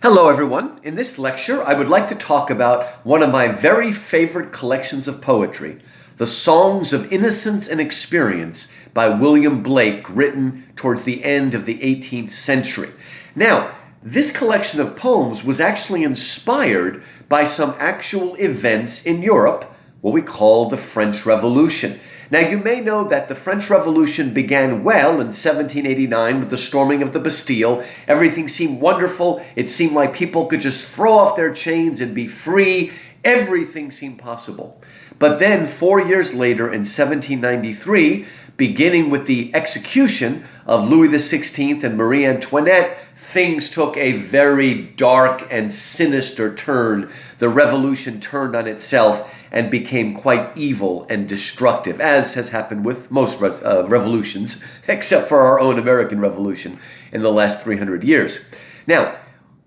Hello everyone. In this lecture, I would like to talk about one of my very favorite collections of poetry, the Songs of Innocence and Experience by William Blake, written towards the end of the 18th century. Now, this collection of poems was actually inspired by some actual events in Europe, what we call the French Revolution. Now, you may know that the French Revolution began well in 1789 with the storming of the Bastille. Everything seemed wonderful. It seemed like people could just throw off their chains and be free. Everything seemed possible. But then 4 years later in 1793, beginning with the execution of Louis XVI and Marie Antoinette, things took a very dark and sinister turn. The revolution turned on itself and became quite evil and destructive, as has happened with most revolutions, except for our own American Revolution in the last 300 years. Now,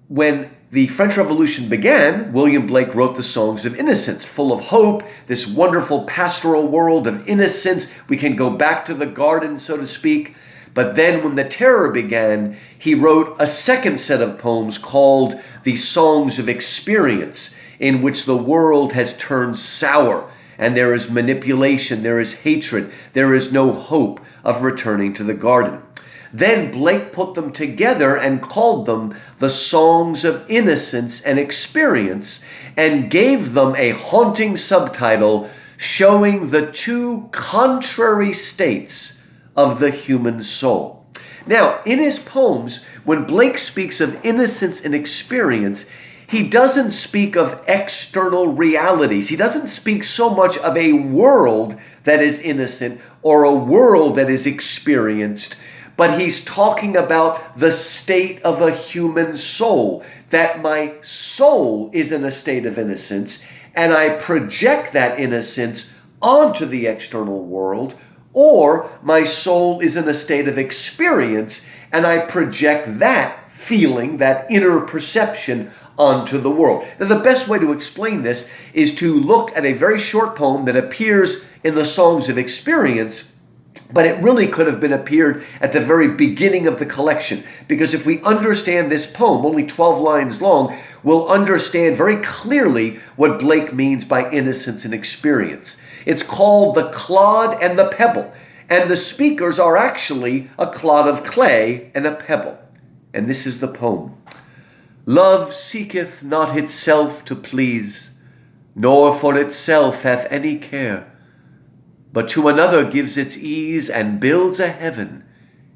when the French Revolution began, William Blake wrote the Songs of Innocence, full of hope, this wonderful pastoral world of innocence. We can go back to the garden, so to speak. But then when the terror began, he wrote a second set of poems called the Songs of Experience, in which the world has turned sour, and there is manipulation, there is hatred, there is no hope of returning to the garden. Then Blake put them together and called them the Songs of Innocence and Experience, and gave them a haunting subtitle showing the two contrary states of the human soul. Now, in his poems, when Blake speaks of innocence and experience, he doesn't speak of external realities. He doesn't speak so much of a world that is innocent or a world that is experienced, but he's talking about the state of a human soul, that my soul is in a state of innocence, and I project that innocence onto the external world, or my soul is in a state of experience, and I project that feeling, that inner perception, onto the world. Now, the best way to explain this is to look at a very short poem that appears in the Songs of Experience, but it really could have been appeared at the very beginning of the collection, because if we understand this poem, only 12 lines long, we'll understand very clearly what Blake means by innocence and experience. It's called The Clod and the Pebble, and the speakers are actually a clod of clay and a pebble. And this is the poem. Love seeketh not itself to please, nor for itself hath any care, but to another gives its ease, and builds a heaven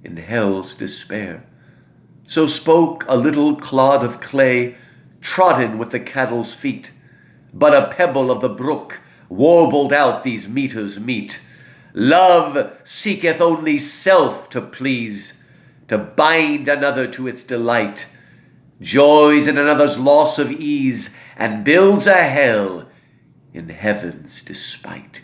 in hell's despair. So spoke a little clod of clay, trodden with the cattle's feet, but a pebble of the brook warbled out these meters meet. Love seeketh only self to please, to bind another to its delight, joys in another's loss of ease, and builds a hell in heaven's despite.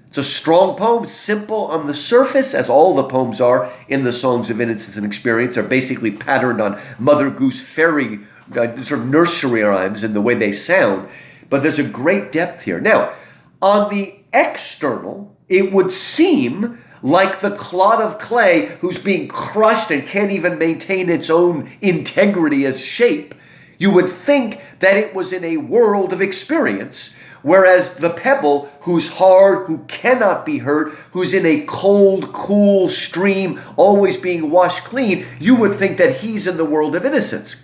It's a strong poem, simple on the surface, as all the poems are in the Songs of Innocence and Experience. Are basically patterned on Mother Goose fairy, sort of nursery rhymes in the way they sound, but there's a great depth here. Now, on the external, it would seem like the clod of clay who's being crushed and can't even maintain its own integrity as shape. You would think that it was in a world of experience, whereas the pebble, who's hard, who cannot be hurt, who's in a cold, cool stream, always being washed clean, you would think that he's in the world of innocence.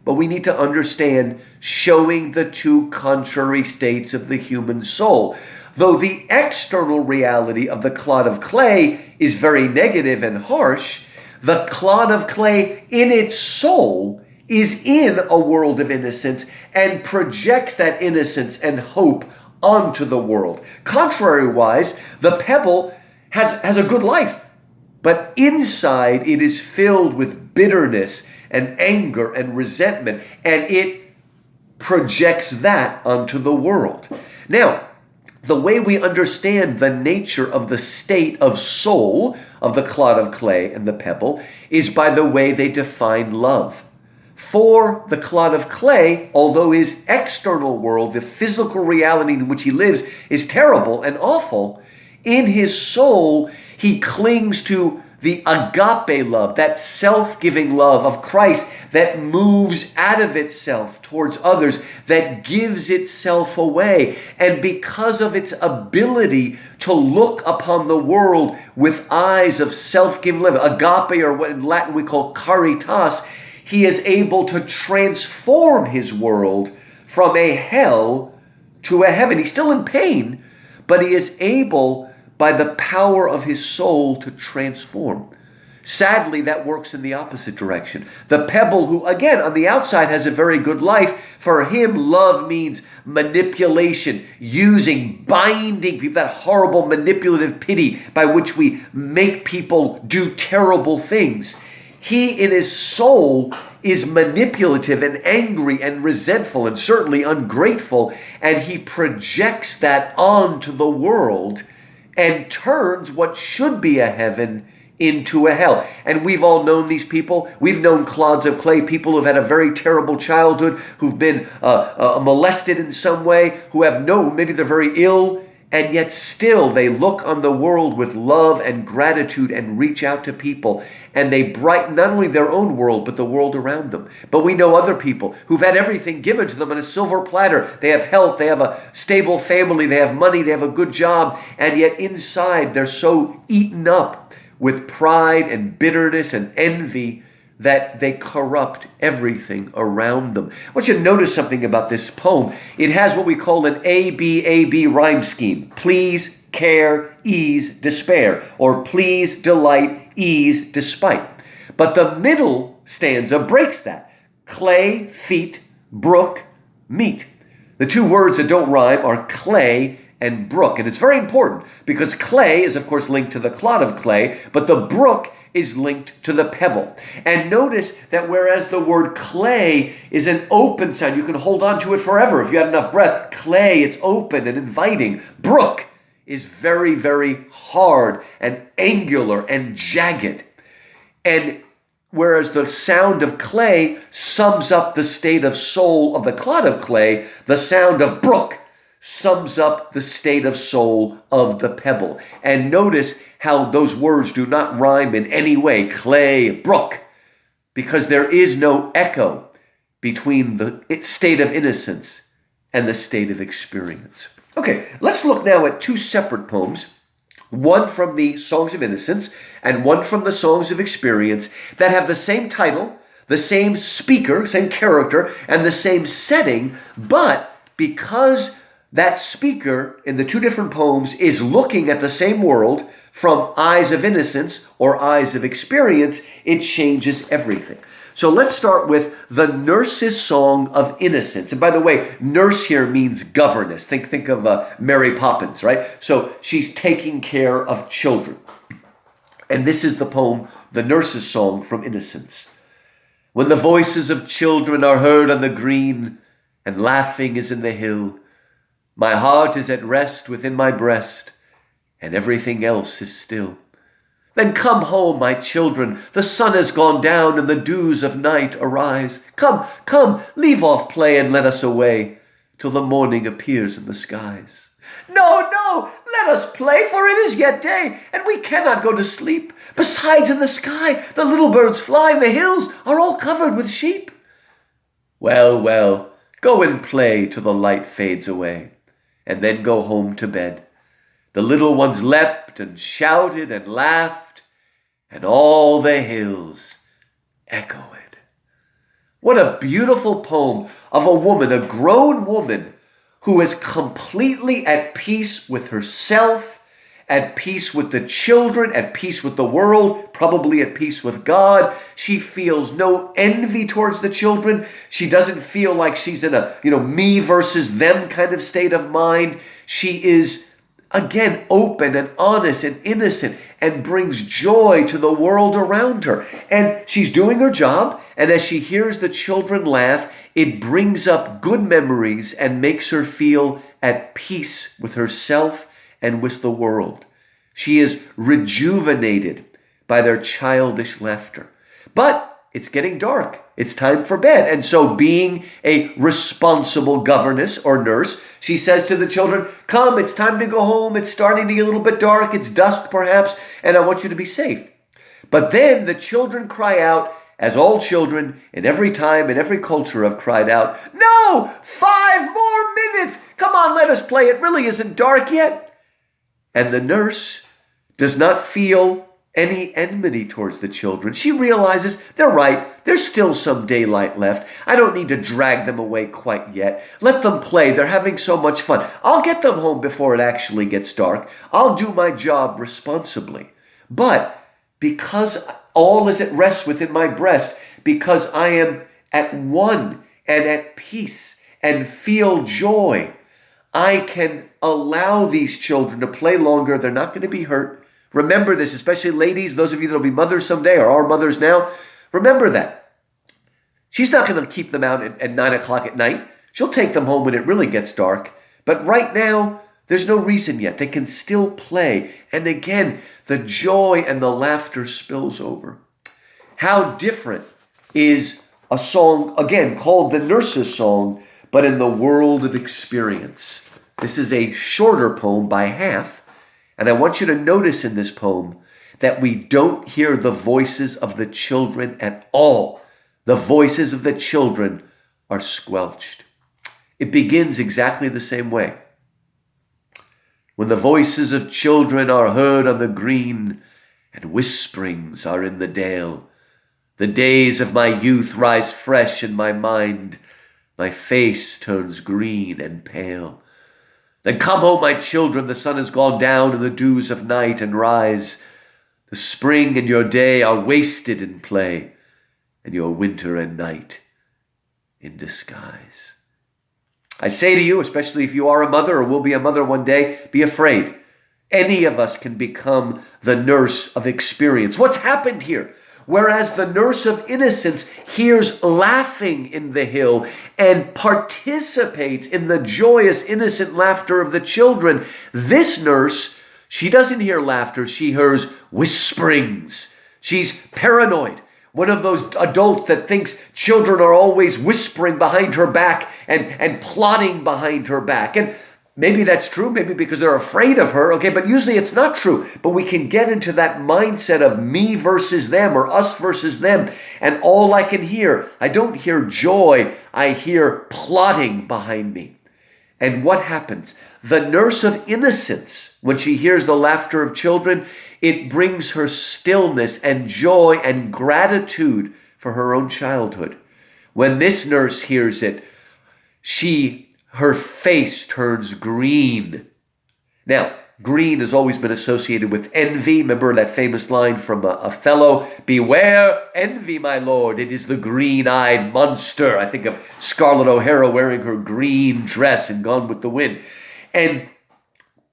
But we need to understand showing the two contrary states of the human soul. Though the external reality of the clod of clay is very negative and harsh, the clod of clay in its soul is in a world of innocence and projects that innocence and hope onto the world. Contrary-wise, the pebble has a good life, but inside it is filled with bitterness and anger and resentment, and it projects that onto the world. Now, the way we understand the nature of the state of soul of the clod of clay and the pebble is by the way they define love. For the clod of clay, although his external world, the physical reality in which he lives, is terrible and awful, in his soul he clings to the agape love, that self-giving love of Christ that moves out of itself towards others, that gives itself away. And because of its ability to look upon the world with eyes of self-giving love, agape, or what in Latin we call caritas, he is able to transform his world from a hell to a heaven. He's still in pain, but he is able, by the power of his soul, to transform. Sadly, that works in the opposite direction. The Pebble, who again on the outside has a very good life, for him love means manipulation, using, binding people, that horrible manipulative pity by which we make people do terrible things. He in his soul is manipulative and angry and resentful and certainly ungrateful, and he projects that onto the world and turns what should be a heaven into a hell. And we've all known these people. We've known clods of clay, people who've had a very terrible childhood, who've been molested in some way, who have maybe they're very ill, and yet still they look on the world with love and gratitude and reach out to people. And they brighten not only their own world, but the world around them. But we know other people who've had everything given to them on a silver platter. They have health, they have a stable family, they have money, they have a good job. And yet inside they're so eaten up with pride and bitterness and envy that they corrupt everything around them. I want you to notice something about this poem. It has what we call an A-B-A-B rhyme scheme. Please, care, ease, despair. Or please, delight, ease, despite. But the middle stanza breaks that. Clay, feet, brook, meet. The two words that don't rhyme are clay and brook. And it's very important because clay is, of course, linked to the clod of clay, but the brook is linked to the pebble. And notice that whereas the word clay is an open sound, you can hold on to it forever if you had enough breath. Clay, it's open and inviting. Brook is very, very hard and angular and jagged. And whereas the sound of clay sums up the state of soul of the clod of clay, the sound of brook sums up the state of soul of the pebble. And notice how those words do not rhyme in any way, clay, brook, because there is no echo between the state of innocence and the state of experience. Okay, let's look now at two separate poems, one from the Songs of Innocence and one from the Songs of Experience, that have the same title, the same speaker, same character, and the same setting, but because that speaker in the two different poems is looking at the same world from eyes of innocence or eyes of experience, it changes everything. So let's start with the nurse's song of innocence. And by the way, nurse here means governess. Think of Mary Poppins, right? So she's taking care of children. And this is the poem, the nurse's song from Innocence. When the voices of children are heard on the green and laughing is in the hill, my heart is at rest within my breast, and everything else is still. Then come home, my children, the sun has gone down, and the dews of night arise. Come, come, leave off play, and let us away, till the morning appears in the skies. No, no, let us play, for it is yet day, and we cannot go to sleep. Besides, in the sky, the little birds fly, and the hills are all covered with sheep. Well, well, go and play till the light fades away, and then go home to bed. The little ones leapt and shouted and laughed, and all the hills echoed. What a beautiful poem of a woman, a grown woman, who is completely at peace with herself, at peace with the children, at peace with the world, probably at peace with God. She feels no envy towards the children. She doesn't feel like she's in a, me versus them kind of state of mind. She is, again, open and honest and innocent and brings joy to the world around her. And she's doing her job. And as she hears the children laugh, it brings up good memories and makes her feel at peace with herself and with the world. She is rejuvenated by their childish laughter. But it's getting dark. It's time for bed. And so, being a responsible governess or nurse, she says to the children, come, it's time to go home. It's starting to get a little bit dark. It's dusk perhaps, and I want you to be safe. But then the children cry out, as all children in every time and every culture have cried out, "No! 5 more minutes! Come on, let us play. It really isn't dark yet." And the nurse does not feel any enmity towards the children. She realizes they're right. There's still some daylight left. I don't need to drag them away quite yet. Let them play. They're having so much fun. I'll get them home before it actually gets dark. I'll do my job responsibly. But because all is at rest within my breast, because I am at one and at peace and feel joy, I can allow these children to play longer. They're not going to be hurt. Remember this, especially ladies, those of you that will be mothers someday or are mothers now. Remember that. She's not going to keep them out at 9 o'clock at night. She'll take them home when it really gets dark. But right now, there's no reason yet. They can still play. And again, the joy and the laughter spills over. How different is a song, again, called the Nurse's Song, but in the world of experience. This is a shorter poem by half. And I want you to notice in this poem that we don't hear the voices of the children at all. The voices of the children are squelched. It begins exactly the same way. When the voices of children are heard on the green, and whisperings are in the dale, the days of my youth rise fresh in my mind, my face turns green and pale. Then come home, my children, the sun has gone down in the dews of night, and rise. The spring and your day are wasted in play, and your winter and night in disguise. I say to you, especially if you are a mother or will be a mother one day, be afraid. Any of us can become the nurse of experience. What's happened here? Whereas the nurse of innocence hears laughing in the hill and participates in the joyous, innocent laughter of the children, this nurse, she doesn't hear laughter, she hears whisperings. She's paranoid. One of those adults that thinks children are always whispering behind her back and plotting behind her back. And maybe that's true, maybe because they're afraid of her, okay, but usually it's not true. But we can get into that mindset of me versus them or us versus them. And all I can hear, I don't hear joy, I hear plotting behind me. And what happens? The nurse of innocence, when she hears the laughter of children, it brings her stillness and joy and gratitude for her own childhood. When this nurse hears it, her face turns green. Now, green has always been associated with envy. Remember that famous line from Othello, "Beware envy, my lord, it is the green-eyed monster." I think of Scarlett O'Hara wearing her green dress in Gone with the Wind. And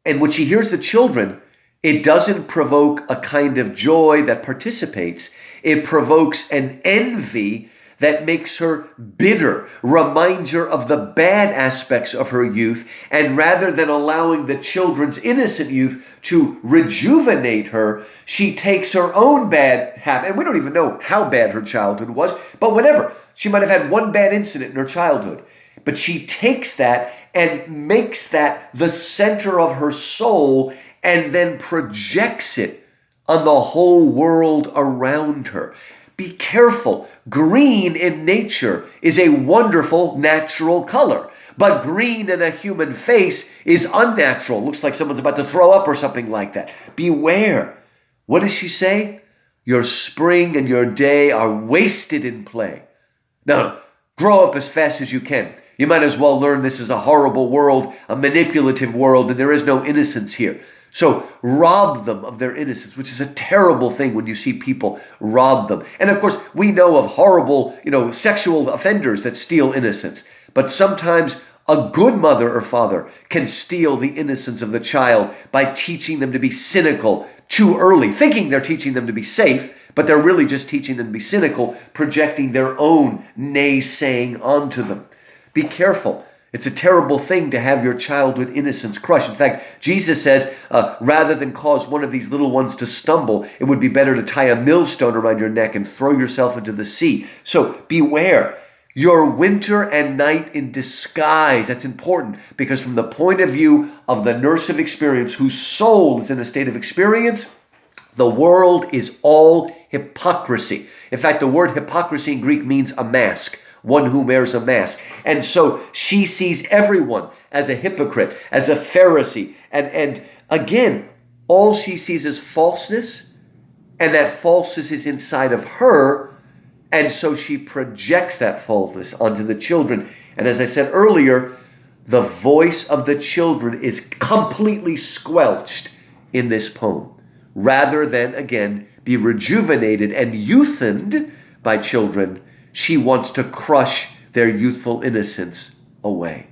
when she hears the children, it doesn't provoke a kind of joy that participates. It provokes an envy that makes her bitter, reminds her of the bad aspects of her youth, and rather than allowing the children's innocent youth to rejuvenate her, she takes her own bad habit, and we don't even know how bad her childhood was, but whatever. She might have had one bad incident in her childhood, but she takes that and makes that the center of her soul and then projects it on the whole world around her. Be careful. Green in nature is a wonderful natural color, but green in a human face is unnatural. Looks like someone's about to throw up or something like that. Beware. What does she say? Your spring and your day are wasted in play. Now, grow up as fast as you can. You might as well learn this is a horrible world, a manipulative world, and there is no innocence here. So rob them of their innocence, which is a terrible thing when you see people rob them. And of course, we know of horrible, sexual offenders that steal innocence. But sometimes a good mother or father can steal the innocence of the child by teaching them to be cynical too early, thinking they're teaching them to be safe, but they're really just teaching them to be cynical, projecting their own naysaying onto them. Be careful. It's a terrible thing to have your childhood innocence crushed. In fact, Jesus says, rather than cause one of these little ones to stumble, it would be better to tie a millstone around your neck and throw yourself into the sea. So beware. Your winter and night in disguise. That's important because from the point of view of the nurse of experience whose soul is in a state of experience, the world is all hypocrisy. In fact, the word hypocrisy in Greek means a mask, one who wears a mask. And so she sees everyone as a hypocrite, as a Pharisee. And again, all she sees is falseness, and that falseness is inside of her. And so she projects that falseness onto the children. And as I said earlier, the voice of the children is completely squelched in this poem, rather than, again, be rejuvenated and youthened by children. She wants to crush their youthful innocence away.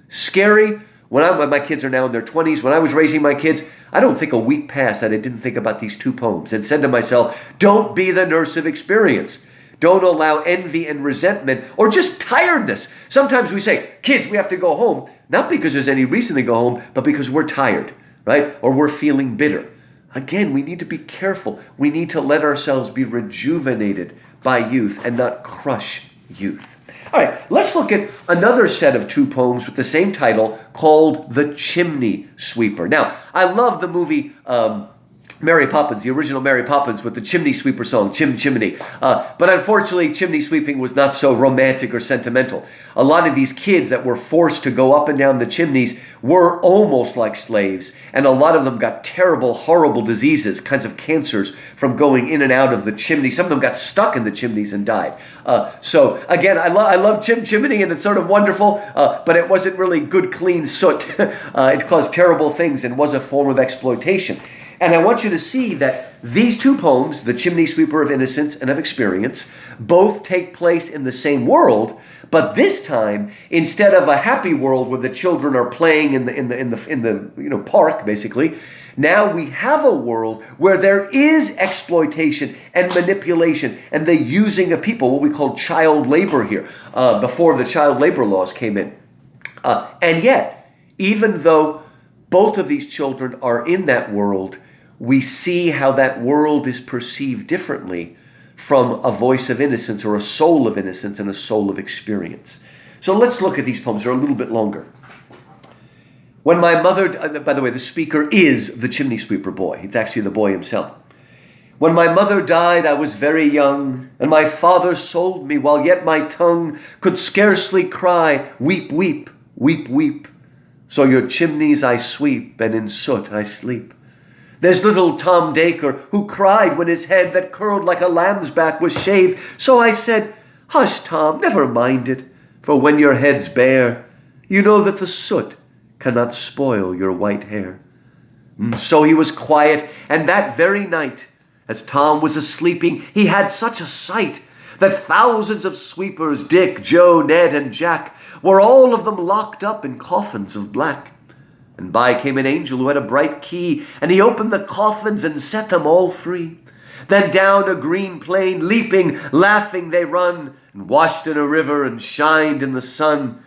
Scary. When my kids are now in their 20s, when I was raising my kids, I don't think a week passed that I didn't think about these two poems and said to myself, don't be the nurse of experience. Don't allow envy and resentment or just tiredness. Sometimes we say, kids, we have to go home, not because there's any reason to go home, but because we're tired, right? Or we're feeling bitter. Again, we need to be careful. We need to let ourselves be rejuvenated by youth and not crush youth. All right, let's look at another set of two poems with the same title called The Chimney Sweeper. Now, I love the movie Mary Poppins, the original Mary Poppins with the chimney sweeper song, Chimney. But unfortunately, chimney sweeping was not so romantic or sentimental. A lot of these kids that were forced to go up and down the chimneys were almost like slaves, and a lot of them got terrible, horrible diseases, kinds of cancers from going in and out of the chimney. Some of them got stuck in the chimneys and died. So again, I love chimney, and it's sort of wonderful, but it wasn't really good, clean soot. It caused terrible things and was a form of exploitation. And I want you to see that these two poems, The Chimney Sweeper of Innocence and of Experience, both take place in the same world, but this time, instead of a happy world where the children are playing in the park, basically, now we have a world where there is exploitation and manipulation and the using of people, what we call child labor here, before the child labor laws came in. And yet, even though both of these children are in that world, we see how that world is perceived differently from a voice of innocence or a soul of innocence and a soul of experience. So let's look at these poems. They're a little bit longer. When my mother, by the way, the speaker is the chimney sweeper boy. It's actually the boy himself. When my mother died, I was very young, and my father sold me while yet my tongue could scarcely cry, weep, weep, weep, weep. So your chimneys I sweep, and in soot I sleep. There's little Tom Dacre, who cried when his head that curled like a lamb's back was shaved. So I said, hush, Tom, never mind it, for when your head's bare, you know that the soot cannot spoil your white hair. So he was quiet, and that very night, as Tom was a-sleeping, he had such a sight that thousands of sweepers, Dick, Joe, Ned, and Jack, were all of them locked up in coffins of black. And by came an angel who had a bright key, and he opened the coffins and set them all free. Then down a green plain, leaping, laughing, they run, and washed in a river and shined in the sun.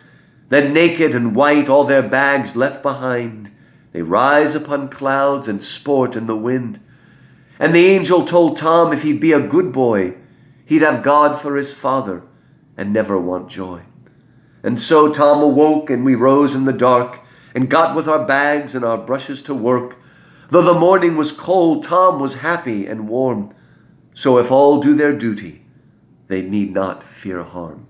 Then naked and white, all their bags left behind, they rise upon clouds and sport in the wind. And the angel told Tom if he'd be a good boy, he'd have God for his father and never want joy. And so Tom awoke, and we rose in the dark, and got with our bags and our brushes to work. Though the morning was cold, Tom was happy and warm. So if all do their duty, they need not fear harm.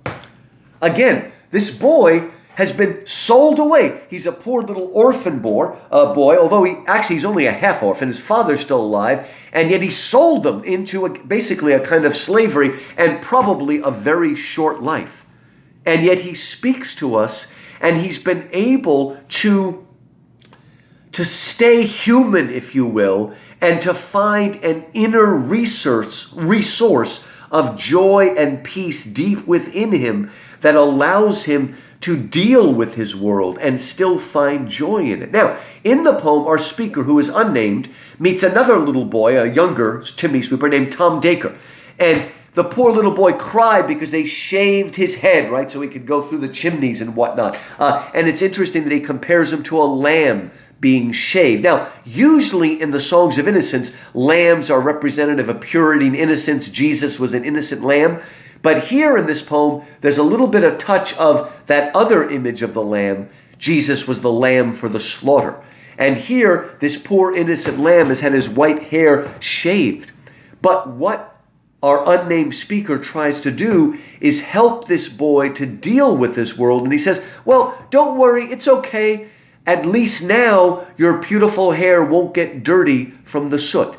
Again, this boy has been sold away. He's a poor little orphan boy, although he's only a half orphan. His father's still alive, and yet he sold them into basically a kind of slavery and probably a very short life. And yet he speaks to us, and he's been able to stay human, if you will, and to find an inner resource of joy and peace deep within him that allows him to deal with his world and still find joy in it. Now, in the poem, our speaker, who is unnamed, meets another little boy, a younger chimney sweeper named Tom Dacre. And the poor little boy cried because they shaved his head, right, so he could go through the chimneys and whatnot. And it's interesting that he compares him to a lamb being shaved. Now, usually in the songs of innocence, lambs are representative of purity and innocence. Jesus was an innocent lamb. But here in this poem, there's a little bit of touch of that other image of the lamb. Jesus was the lamb for the slaughter. And here, this poor innocent lamb has had his white hair shaved. But what our unnamed speaker tries to do is help this boy to deal with this world. And he says, well, don't worry, it's okay. At least now your beautiful hair won't get dirty from the soot.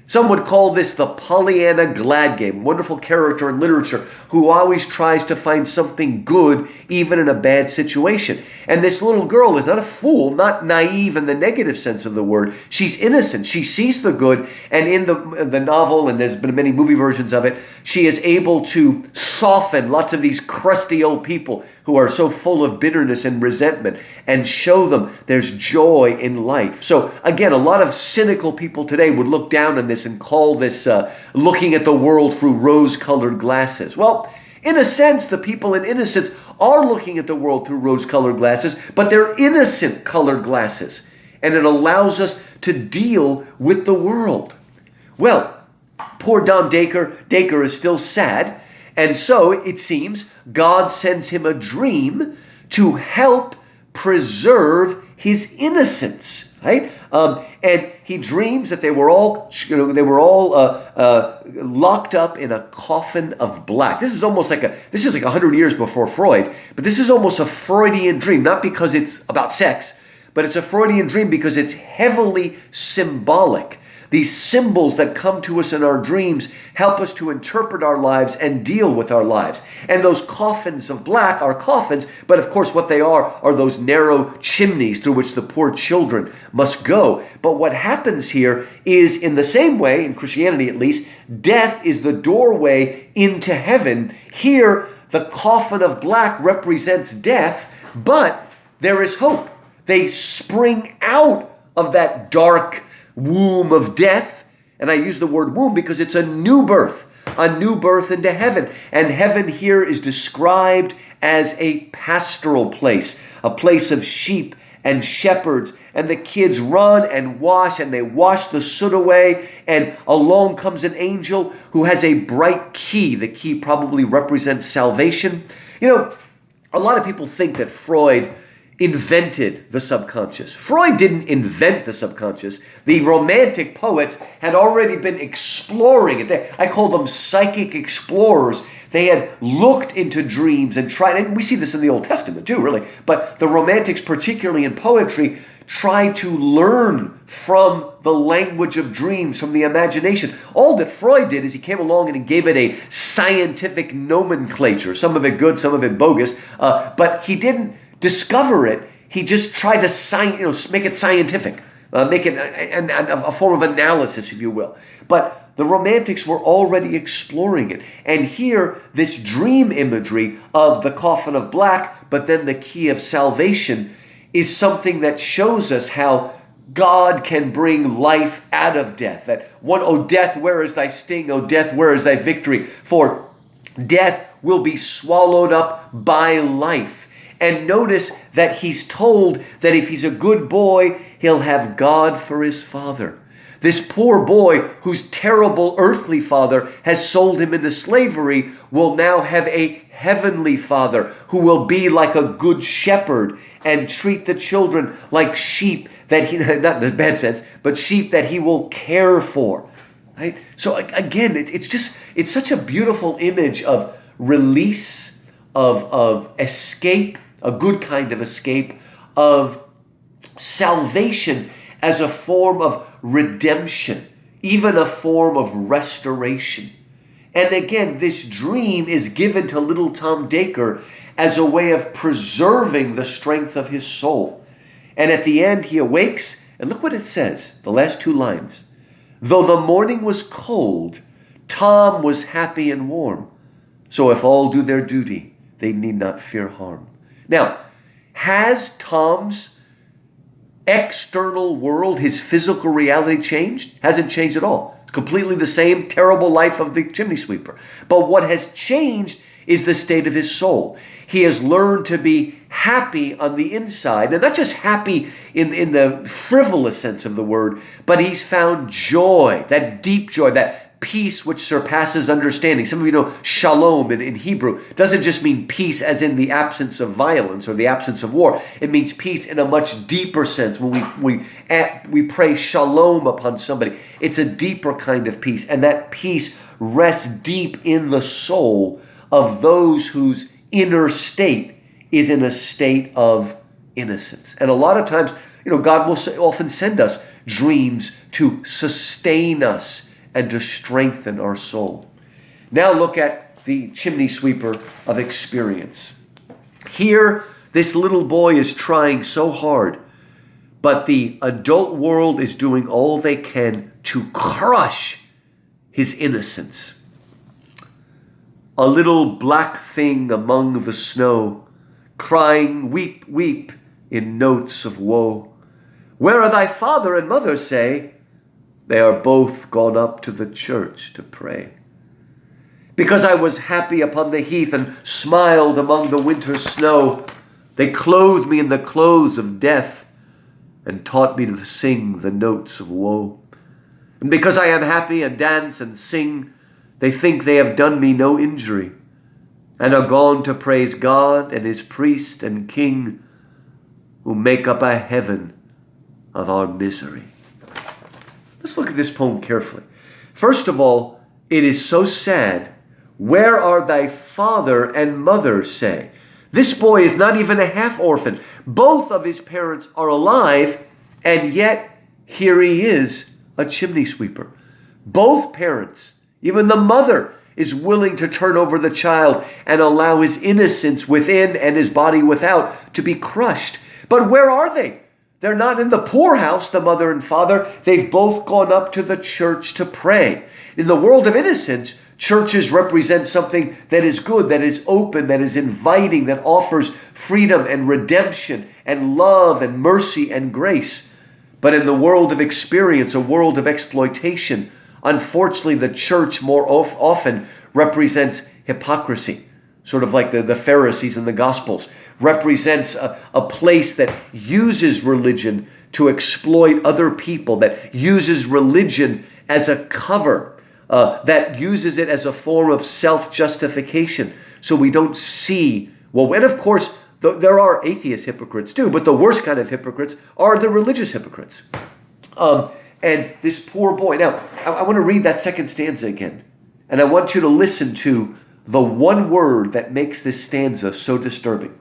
Some would call this the Pollyanna glad game, wonderful character in literature who always tries to find something good even in a bad situation. And this little girl is not a fool, not naive in the negative sense of the word. She's innocent. She sees the good, and in the novel, and there's been many movie versions of it, she is able to soften lots of these crusty old people who are so full of bitterness and resentment and show them there's joy in life. So again, a lot of cynical people today would look down on this and call this looking at the world through rose-colored glasses. Well, in a sense, the people in Innocence are looking at the world through rose-colored glasses, but they're innocent-colored glasses, and it allows us to deal with the world. Well, poor Dom Dacre is still sad, and so it seems God sends him a dream to help preserve his innocence. Right, and he dreams that they were all, locked up in a coffin of black. This is like 100 years before Freud, but this is almost a Freudian dream, not because it's about sex, but it's a Freudian dream because it's heavily symbolic. These symbols that come to us in our dreams help us to interpret our lives and deal with our lives. And those coffins of black are coffins, but of course what they are those narrow chimneys through which the poor children must go. But what happens here is, in the same way, in Christianity at least, death is the doorway into heaven. Here, the coffin of black represents death, but there is hope. They spring out of that dark womb of death, and I use the word womb because it's a new birth into heaven. And heaven here is described as a pastoral place, a place of sheep and shepherds, and the kids run and wash, and they wash the soot away, and along comes an angel who has a bright key. The key probably represents salvation. A lot of people think that Freud invented the subconscious. Freud didn't invent the subconscious. The Romantic poets had already been exploring it. I call them psychic explorers. They had looked into dreams and tried, and we see this in the Old Testament too, really, but the Romantics, particularly in poetry, tried to learn from the language of dreams, from the imagination. All that Freud did is he came along and he gave it a scientific nomenclature, some of it good, some of it bogus, but he didn't discover it. He just tried to make it scientific, make it a form of analysis, if you will. But the Romantics were already exploring it. And here, this dream imagery of the coffin of black, but then the key of salvation, is something that shows us how God can bring life out of death. That one, O death, where is thy sting? O death, where is thy victory? For death will be swallowed up by life. And notice that he's told that if he's a good boy, he'll have God for his father. This poor boy, whose terrible earthly father has sold him into slavery, will now have a heavenly father who will be like a good shepherd and treat the children like sheep that he, not in a bad sense, but sheep that he will care for. Right? So again, it's such a beautiful image of release, of escape, a good kind of escape, of salvation as a form of redemption, even a form of restoration. And again, this dream is given to little Tom Dacre as a way of preserving the strength of his soul. And at the end, he awakes, and look what it says, the last two lines. Though the morning was cold, Tom was happy and warm. So if all do their duty, they need not fear harm. Now, has Tom's external world, his physical reality, changed? Hasn't changed at all. It's completely the same terrible life of the chimney sweeper. But what has changed is the state of his soul. He has learned to be happy on the inside, and not just happy in the frivolous sense of the word, but he's found joy, that deep joy, that peace which surpasses understanding. Some of you know shalom in Hebrew doesn't just mean peace as in the absence of violence or the absence of war. It means peace in a much deeper sense. When we pray shalom upon somebody, it's a deeper kind of peace. And that peace rests deep in the soul of those whose inner state is in a state of innocence. And a lot of times, God will often send us dreams to sustain us and to strengthen our soul. Now look at the chimney sweeper of experience. Here, this little boy is trying so hard, but the adult world is doing all they can to crush his innocence. A little black thing among the snow, crying, weep, weep, in notes of woe. Where are thy father and mother, say? They are both gone up to the church to pray. Because I was happy upon the heath and smiled among the winter snow, they clothed me in the clothes of death and taught me to sing the notes of woe. And because I am happy and dance and sing, they think they have done me no injury and are gone to praise God and his priest and king who make up a heaven of our misery. Let's look at this poem carefully. First of all, it is so sad. Where are thy father and mother, say? This boy is not even a half orphan. Both of his parents are alive, and yet here he is, a chimney sweeper. Both parents, even the mother, is willing to turn over the child and allow his innocence within and his body without to be crushed. But where are they? They're not in the poorhouse, the mother and father. They've both gone up to the church to pray. In the world of innocence, churches represent something that is good, that is open, that is inviting, that offers freedom and redemption and love and mercy and grace. But in the world of experience, a world of exploitation, unfortunately, the church more often represents hypocrisy, sort of like the Pharisees in the Gospels, represents a place that uses religion to exploit other people, that uses religion as a cover, that uses it as a form of self-justification. So we don't see, and of course, there are atheist hypocrites too, but the worst kind of hypocrites are the religious hypocrites. And this poor boy. Now, I want to read that second stanza again. And I want you to listen to the one word that makes this stanza so disturbing.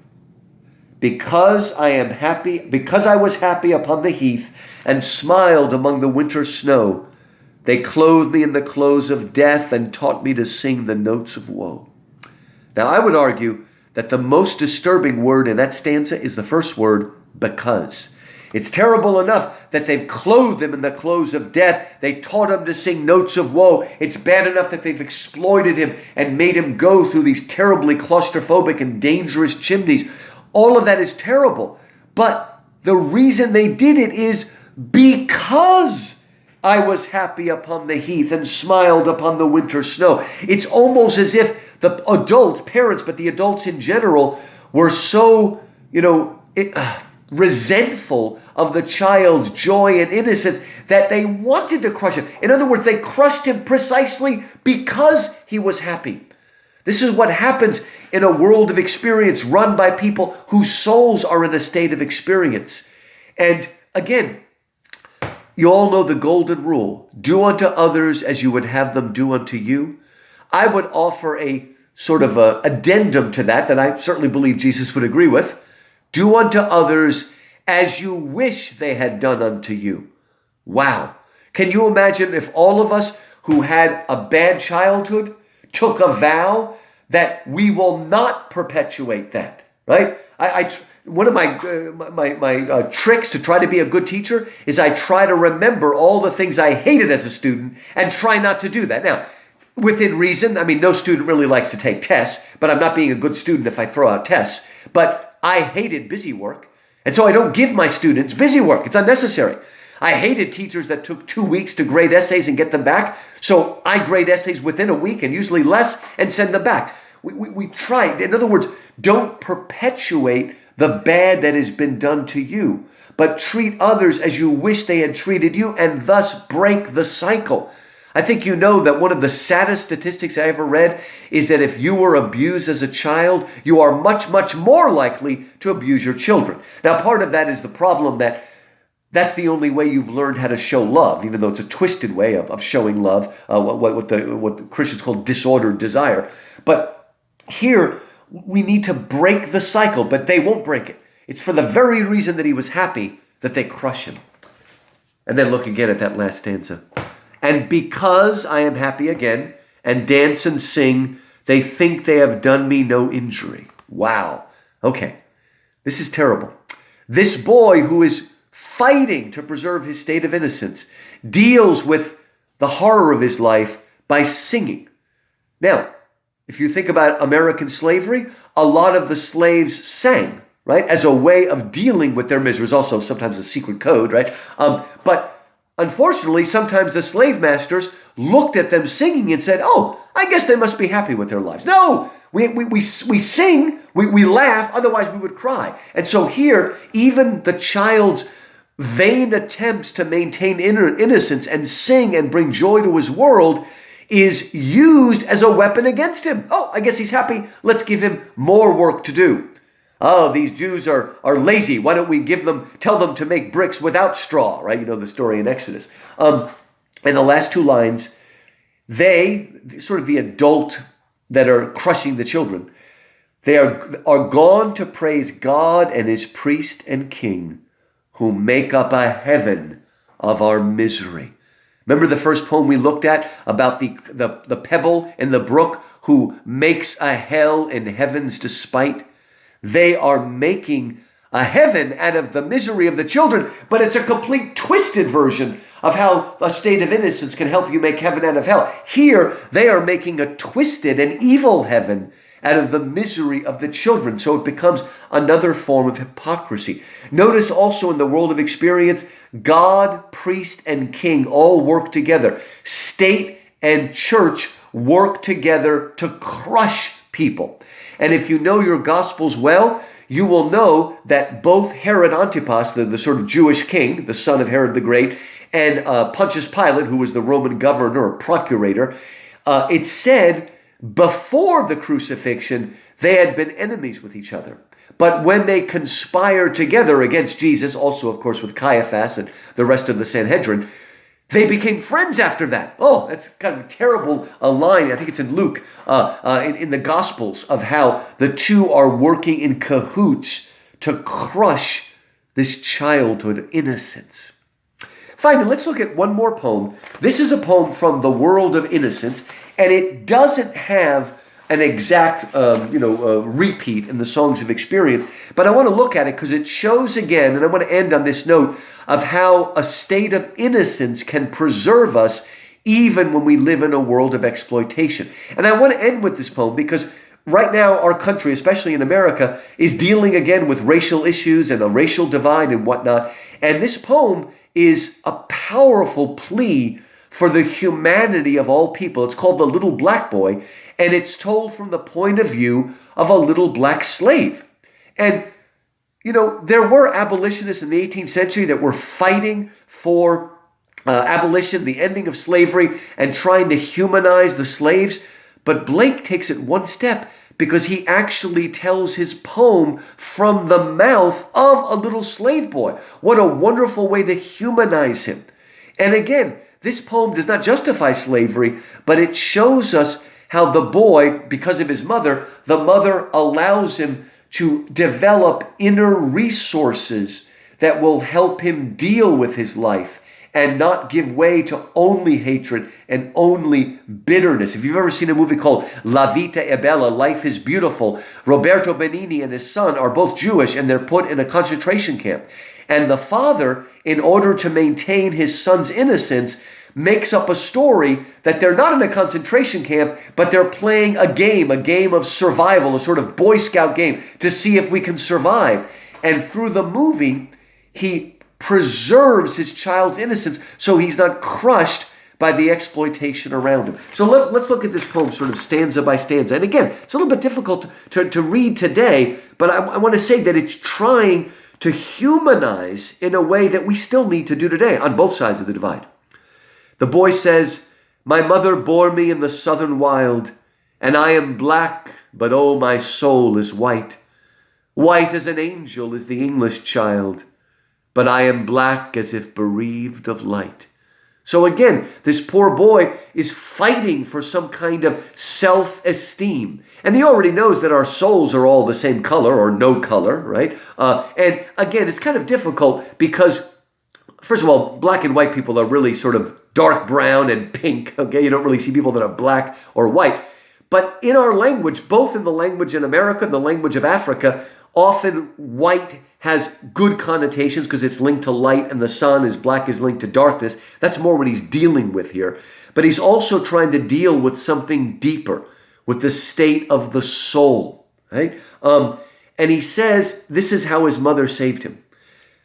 Because I was happy upon the heath and smiled among the winter snow, they clothed me in the clothes of death and taught me to sing the notes of woe. Now, I would argue that the most disturbing word in that stanza is the first word, because. It's terrible enough that they've clothed him in the clothes of death. They taught him to sing notes of woe. It's bad enough that they've exploited him and made him go through these terribly claustrophobic and dangerous chimneys. All of that is terrible. But the reason they did it is because I was happy upon the heath and smiled upon the winter snow. It's almost as if the adults, parents, but the adults in general, were so, resentful of the child's joy and innocence that they wanted to crush him. In other words, they crushed him precisely because he was happy. This is what happens in a world of experience run by people whose souls are in a state of experience. And again, you all know the golden rule. Do unto others as you would have them do unto you. I would offer a sort of a addendum to that I certainly believe Jesus would agree with. Do unto others as you wish they had done unto you. Wow. Can you imagine if all of us who had a bad childhood took a vow that we will not perpetuate that, right? One of my tricks to try to be a good teacher is I try to remember all the things I hated as a student and try not to do that. Now, within reason, no student really likes to take tests, but I'm not being a good student if I throw out tests. But I hated busy work, and so I don't give my students busy work. It's unnecessary. I hated teachers that took 2 weeks to grade essays and get them back, so I grade essays within a week and usually less and send them back. We tried. In other words, don't perpetuate the bad that has been done to you, but treat others as you wish they had treated you and thus break the cycle. I think you know that one of the saddest statistics I ever read is that if you were abused as a child, you are much, much more likely to abuse your children. Now, part of that is the problem that that's the only way you've learned how to show love, even though it's a twisted way of showing love, what the Christians call disordered desire. But here, we need to break the cycle, but they won't break it. It's for the very reason that he was happy that they crush him. And then look again at that last stanza. And because I am happy again, and dance and sing, they think they have done me no injury. Wow. Okay. This is terrible. This boy who is fighting to preserve his state of innocence deals with the horror of his life by singing. Now, if you think about American slavery, a lot of the slaves sang, right, as a way of dealing with their misery. It was also sometimes a secret code, right? But unfortunately, sometimes the slave masters looked at them singing and said, oh, I guess they must be happy with their lives. No, we sing, we laugh, otherwise we would cry. And so here, even the child's vain attempts to maintain innocence and sing and bring joy to his world is used as a weapon against him. Oh, I guess he's happy. Let's give him more work to do. Oh, these Jews are lazy. Why don't we tell them to make bricks without straw, right? You know the story in Exodus. And the last two lines, they, sort of the adult that are crushing the children, they are gone to praise God and his priest and king, who make up a heaven of our misery. Remember the first poem we looked at about the pebble and the brook who makes a hell in heaven's despite? They are making a heaven out of the misery of the children, but it's a complete twisted version of how a state of innocence can help you make heaven out of hell. Here, they are making a twisted and evil heaven out of the misery of the children. So it becomes another form of hypocrisy. Notice also in the world of experience, God, priest, and king all work together. State and church work together to crush people. And if you know your Gospels well, you will know that both Herod Antipas, the sort of Jewish king, the son of Herod the Great, and Pontius Pilate, who was the Roman governor or procurator, it said before the crucifixion, they had been enemies with each other. But when they conspired together against Jesus, also, of course, with Caiaphas and the rest of the Sanhedrin, they became friends after that. Oh, that's kind of a terrible line. I think it's in Luke, in the Gospels, of how the two are working in cahoots to crush this childhood innocence. Finally, let's look at one more poem. This is a poem from the world of innocence, and it doesn't have an exact repeat in the Songs of Experience, but I want to look at it because it shows again, and I want to end on this note, of how a state of innocence can preserve us even when we live in a world of exploitation. And I want to end with this poem because right now our country, especially in America, is dealing again with racial issues and a racial divide and whatnot. And this poem is a powerful plea for the humanity of all people. It's called The Little Black Boy, and it's told from the point of view of a little black slave. And, you know, there were abolitionists in the 18th century that were fighting for abolition, the ending of slavery, and trying to humanize the slaves. But Blake takes it one step because he actually tells his poem from the mouth of a little slave boy. What a wonderful way to humanize him. And again, this poem does not justify slavery, but it shows us how the boy, because of his mother, the mother allows him to develop inner resources that will help him deal with his life and not give way to only hatred and only bitterness. If you've ever seen a movie called La Vita è Bella, Life is Beautiful, Roberto Benigni and his son are both Jewish and they're put in a concentration camp. And the father, in order to maintain his son's innocence, makes up a story that they're not in a concentration camp, but they're playing a game of survival, a sort of Boy Scout game to see if we can survive. And through the movie, he preserves his child's innocence so he's not crushed by the exploitation around him. So let's look at this poem sort of stanza by stanza. And again, it's a little bit difficult to read today, but I want to say that it's trying to humanize in a way that we still need to do today on both sides of the divide. The boy says, My mother bore me in the southern wild, and I am black, but oh, my soul is white. White as an angel is the English child, but I am black as if bereaved of light. So again, this poor boy is fighting for some kind of self-esteem. And he already knows that our souls are all the same color or no color, right? And again, it's kind of difficult because, first of all, black and white people are really sort of dark brown and pink, okay? You don't really see people that are black or white. But in our language, both in the language in America and the language of Africa, often white has good connotations because it's linked to light and the sun, is black is linked to darkness. That's more what he's dealing with here. But he's also trying to deal with something deeper, with the state of the soul, right? And he says this is how his mother saved him.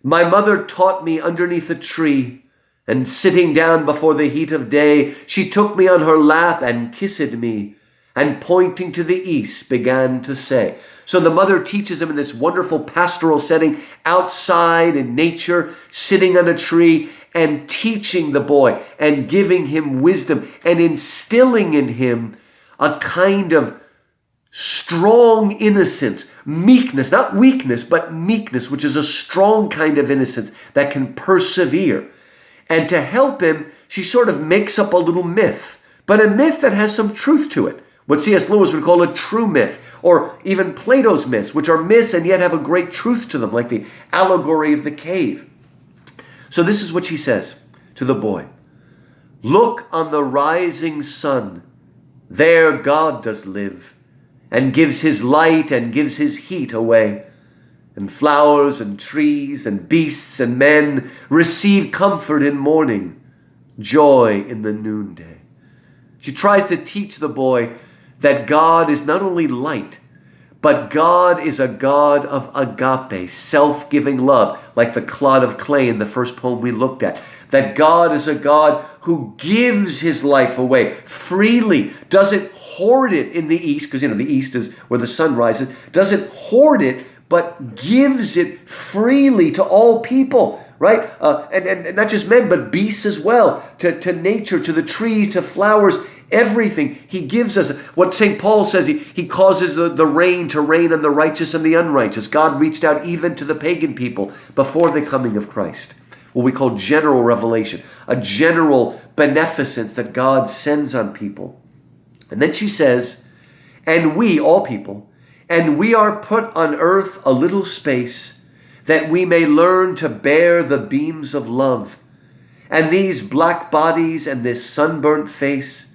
My mother taught me underneath a tree, and sitting down before the heat of day, she took me on her lap and kissed me, and pointing to the east began to say. So the mother teaches him in this wonderful pastoral setting, outside in nature, sitting on a tree, and teaching the boy and giving him wisdom and instilling in him a kind of strong innocence, meekness, not weakness, but meekness, which is a strong kind of innocence that can persevere. And to help him, she sort of makes up a little myth, but a myth that has some truth to it. What C.S. Lewis would call a true myth, or even Plato's myths, which are myths and yet have a great truth to them, like the allegory of the cave. So this is what she says to the boy. Look on the rising sun. There God does live, and gives his light and gives his heat away. And flowers and trees and beasts and men receive comfort in morning, joy in the noonday. She tries to teach the boy that God is not only light, but God is a God of agape, self-giving love, like the Clod of Clay in the first poem we looked at. That God is a God who gives his life away freely, doesn't hoard it in the east, because the east is where the sun rises, doesn't hoard it, but gives it freely to all people, right? And not just men, but beasts as well, to nature, to the trees, to flowers, everything. He gives us what St. Paul says. He causes the rain to rain on the righteous and the unrighteous. God reached out even to the pagan people before the coming of Christ. What we call general revelation, a general beneficence that God sends on people. And then she says, and we, all people, and we are put on earth a little space, that we may learn to bear the beams of love. And these black bodies and this sunburnt face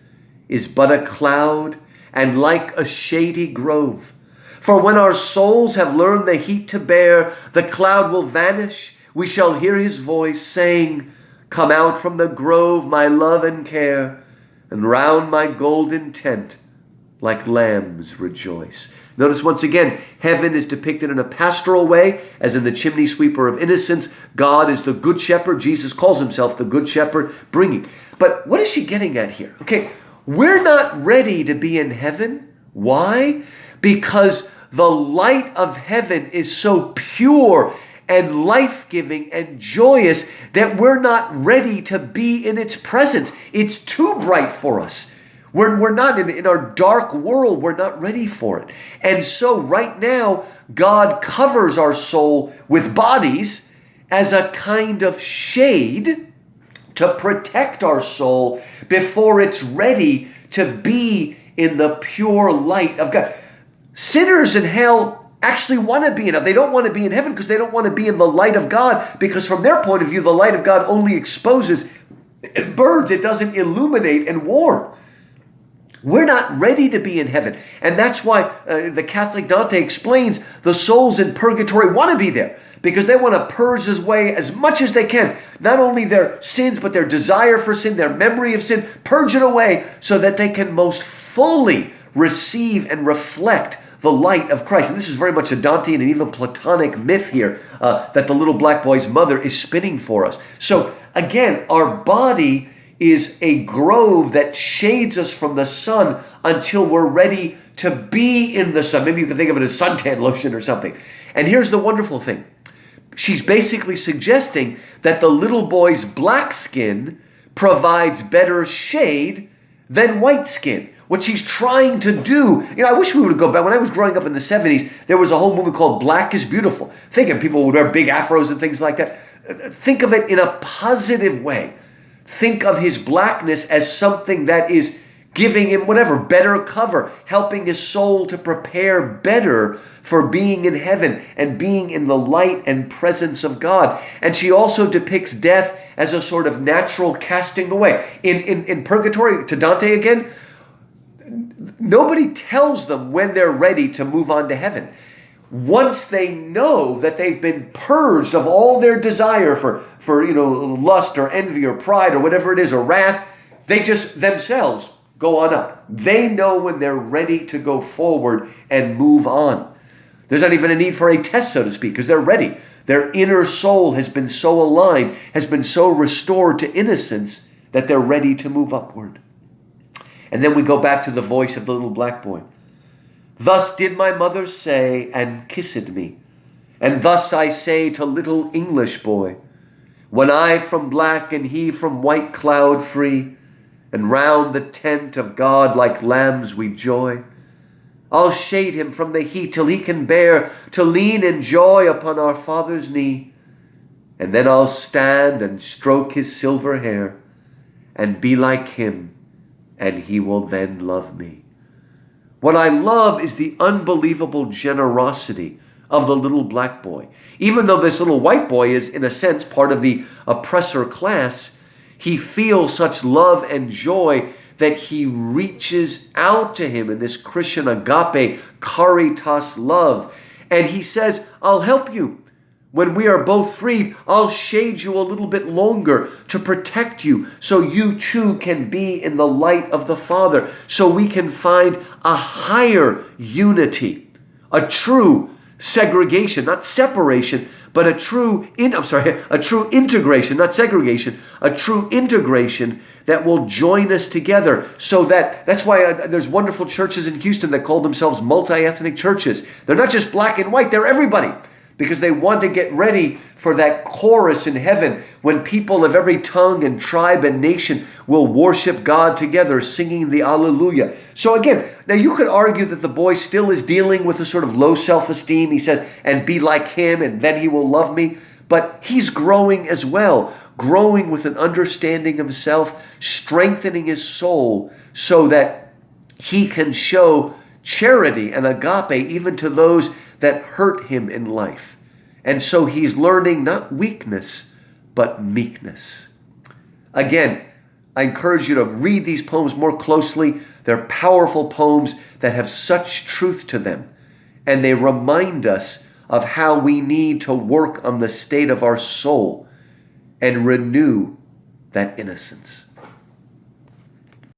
is but a cloud, and like a shady grove. For when our souls have learned the heat to bear, the cloud will vanish. We shall hear his voice saying, come out from the grove, my love and care, and round my golden tent, like lambs rejoice. Notice once again, heaven is depicted in a pastoral way, as in the chimney sweeper of innocence. God is the good shepherd. Jesus calls himself the good shepherd, bringing. But what is she getting at here? Okay, we're not ready to be in heaven. Why? Because the light of heaven is so pure and life-giving and joyous that we're not ready to be in its presence. It's too bright for us. We're not in our dark world. We're not ready for it. And so right now, God covers our soul with bodies as a kind of shade to protect our soul before it's ready to be in the pure light of God. Sinners in hell actually want to be in it. They don't want to be in heaven because they don't want to be in the light of God, because from their point of view, the light of God only exposes, it burns, it doesn't illuminate and warm. We're not ready to be in heaven. And that's why the Catholic Dante explains the souls in purgatory want to be there, because they want to purge away as much as they can. Not only their sins, but their desire for sin, their memory of sin, purge it away so that they can most fully receive and reflect the light of Christ. And this is very much a Dantean and even Platonic myth here that the little black boy's mother is spinning for us. So again, our body is a grove that shades us from the sun until we're ready to be in the sun. Maybe you can think of it as suntan lotion or something. And here's the wonderful thing. She's basically suggesting that the little boy's black skin provides better shade than white skin. What she's trying to do, I wish we would go back. When I was growing up in the 70s, there was a whole movement called Black is Beautiful. Thinking people would wear big afros and things like that. Think of it in a positive way. Think of his blackness as something that is giving him better cover, helping his soul to prepare better for being in heaven and being in the light and presence of God. And she also depicts death as a sort of natural casting away. In Purgatory, to Dante again, nobody tells them when they're ready to move on to heaven. Once they know that they've been purged of all their desire for lust or envy or pride or whatever it is, or wrath, they just themselves go on up. They know when they're ready to go forward and move on. There's not even a need for a test, so to speak, because they're ready. Their inner soul has been so aligned, has been so restored to innocence that they're ready to move upward. And then we go back to the voice of the little black boy. Thus did my mother say, and kissed me. And thus I say to little English boy, when I from black and he from white cloud free, and round the tent of God like lambs we joy, I'll shade him from the heat till he can bear to lean in joy upon our Father's knee. And then I'll stand and stroke his silver hair and be like him, and he will then love me. What I love is the unbelievable generosity of the little black boy. Even though this little white boy is, in a sense, part of the oppressor class, he feels such love and joy that he reaches out to him in this Christian agape, caritas love. And he says, I'll help you. When we are both freed, I'll shade you a little bit longer to protect you so you too can be in the light of the Father, so we can find a higher unity, a true segregation, not separation, but a true integration, not segregation, a true integration that will join us together. So that's why there's wonderful churches in Houston that call themselves multi-ethnic churches. They're not just black and white, they're everybody. Because they want to get ready for that chorus in heaven when people of every tongue and tribe and nation will worship God together, singing the Alleluia. So again, now you could argue that the boy still is dealing with a sort of low self-esteem. He says, and be like him, and then he will love me. But he's growing as well, growing with an understanding of himself, strengthening his soul so that he can show charity and agape even to those that hurt him in life. And so he's learning not weakness, but meekness. Again, I encourage you to read these poems more closely. They're powerful poems that have such truth to them. And they remind us of how we need to work on the state of our soul and renew that innocence.